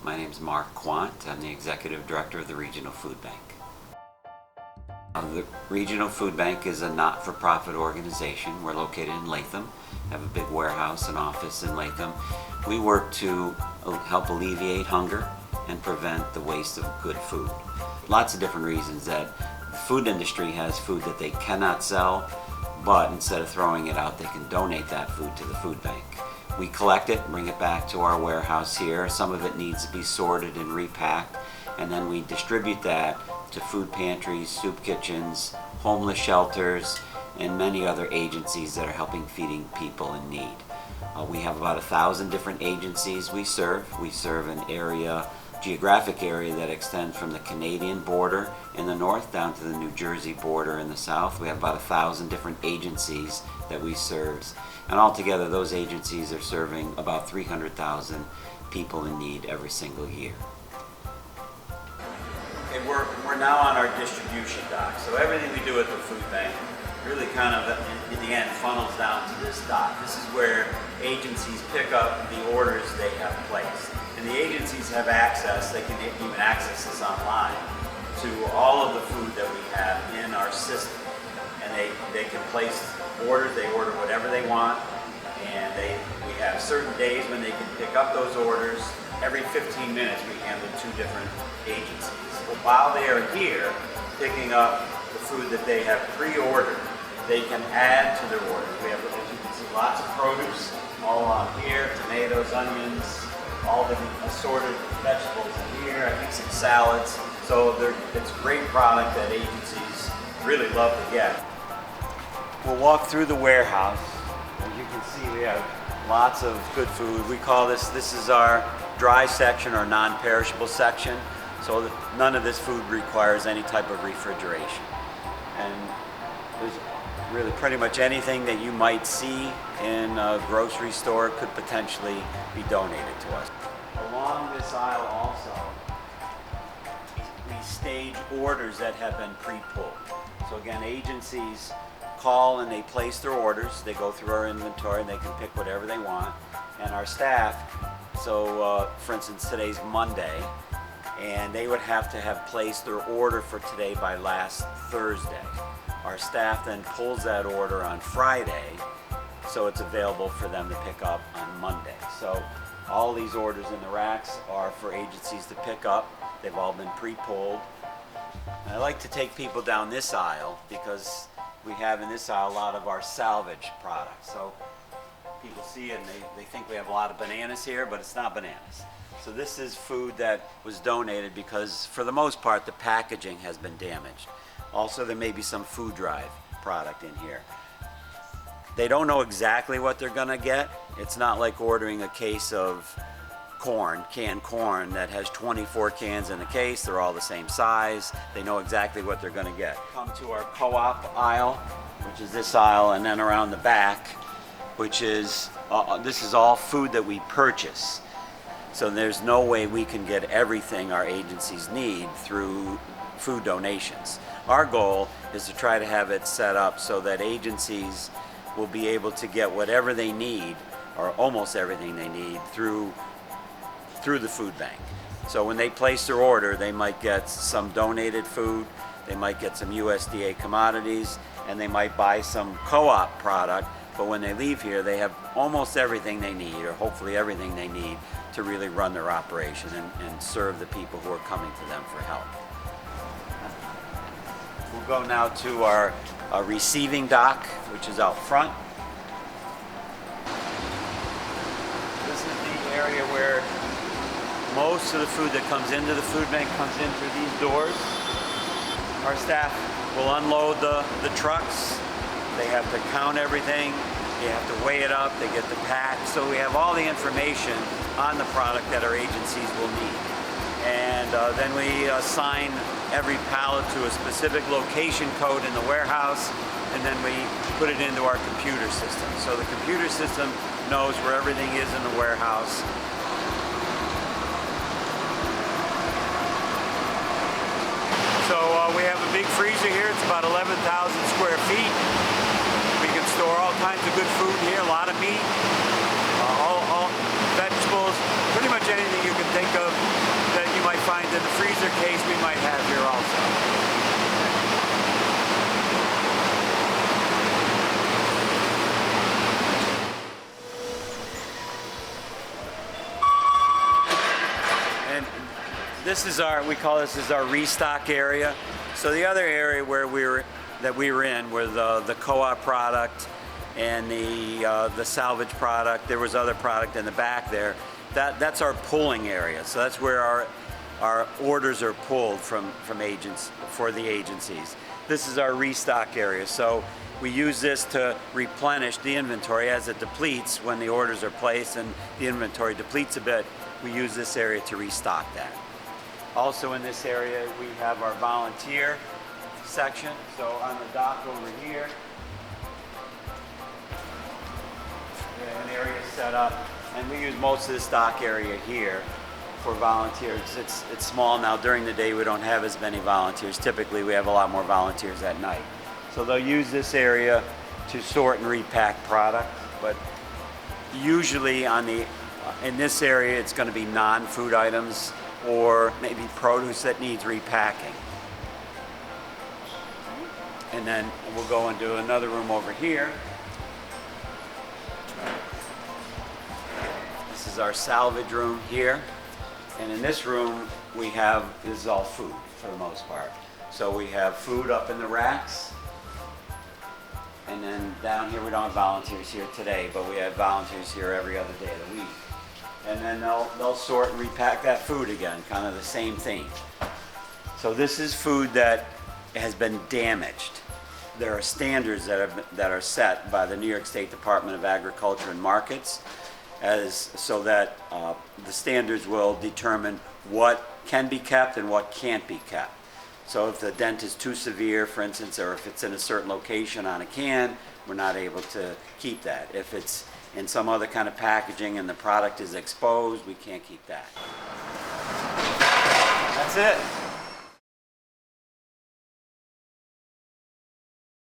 My name is Mark Quant. I'm the Executive Director of the Regional Food Bank. The Regional Food Bank is a not-for-profit organization. We're located in Latham, have a big warehouse and office in Latham. We work to help alleviate hunger and prevent the waste of good food. Lots of different reasons that the food industry has food that they cannot sell, but instead of throwing it out, they can donate that food to the food bank. We collect it, bring it back to our warehouse here. Some of it needs to be sorted and repacked, and then we distribute that to food pantries, soup kitchens, homeless shelters, and many other agencies that are helping feeding people in need. We have about 1,000 different agencies we serve. We serve an geographic area that extends from the Canadian border in the north down to the New Jersey border in the south. We have about 1,000 different agencies that we serve. And altogether, those agencies are serving about 300,000 people in need every single year. Okay, we're now on our distribution dock. So everything we do at the food bank really kind of, in the end, funnels down to this dock. This is where agencies pick up the orders they have placed. And the agencies have access, they can even access this online, to all of the food that we have in our system. And they can place orders, they order whatever they want, and we have certain days when they can pick up those orders. Every 15 minutes we handle 2 different agencies. But while they are here picking up the food that they have pre-ordered, they can add to their orders. We have, as you can see, lots of produce all on here, tomatoes, onions, all the assorted vegetables in here, I think some salads. So it's a great product that agencies really love to get. We'll walk through the warehouse. As you can see, we have lots of good food. We call this is our dry section or non-perishable section. So that none of this food requires any type of refrigeration. And there's really pretty much anything that you might see in a grocery store could potentially be donated to us. Along this aisle also, we stage orders that have been pre-pulled. So again, agencies call and they place their orders. They go through our inventory and they can pick whatever they want. And our staff, so for instance, today's Monday, and they would have to have placed their order for today by last Thursday. Our staff then pulls that order on Friday, so it's available for them to pick up on Monday. So all these orders in the racks are for agencies to pick up. They've all been pre-pulled. And I like to take people down this aisle because we have in this aisle a lot of our salvage products. So people see it and they think we have a lot of bananas here, but it's not bananas. So this is food that was donated because, for the most part, the packaging has been damaged. Also, there may be some food drive product in here. They don't know exactly what they're gonna get. It's not like ordering a case of corn, canned corn, that has 24 cans in a case. They're all the same size. They know exactly what they're gonna get. Come to our co-op aisle, which is this aisle, and then around the back, which is, this is all food that we purchase. So there's no way we can get everything our agencies need through food donations. Our goal is to try to have it set up so that agencies will be able to get whatever they need, or almost everything they need, through the food bank. So when they place their order, they might get some donated food, they might get some USDA commodities, and they might buy some co-op product, but when they leave here, they have almost everything they need, or hopefully everything they need, to really run their operation and serve the people who are coming to them for help. We'll go now to our receiving dock, which is out front. This is the area where most of the food that comes into the food bank comes in through these doors. Our staff will unload the trucks. They have to count everything. You have to weigh it up, they get the pack. So we have all the information on the product that our agencies will need. And then we assign every pallet to a specific location code in the warehouse, and then we put it into our computer system. So the computer system knows where everything is in the warehouse. So we have a big freezer here. It's about 11,000 square feet. We can store all kinds of good food in here, a lot of meat, all vegetables, pretty much anything you can think of And this is we call this is our restock area. So the other area where we were in were the co-op product and the salvage product. There was other product in the back there. That's our pulling area. So that's where our orders are pulled from agents for the agencies. This is our restock area. So we use this to replenish the inventory as it depletes when the orders are placed and the inventory depletes a bit. We use this area to restock that. Also in this area we have our volunteer section. So on the dock over here, we have an area set up, and we use most of this dock area here for volunteers. It's small now. During the day we don't have as many volunteers. Typically we have a lot more volunteers at night. So they'll use this area to sort and repack product, but usually in this area it's going to be non-food items or maybe produce that needs repacking. And then we'll go into another room over here. This is our salvage room here. And in this room this is all food for the most part. So we have food up in the racks. And then down here, we don't have volunteers here today, but we have volunteers here every other day of the week. And then they'll sort and repack that food again, kind of the same thing. So this is food that has been damaged. There are standards that are set by the New York State Department of Agriculture and Markets, so that the standards will determine what can be kept and what can't be kept. So if the dent is too severe, for instance, or if it's in a certain location on a can, we're not able to keep that. If it's in some other kind of packaging and the product is exposed, we can't keep that. That's it.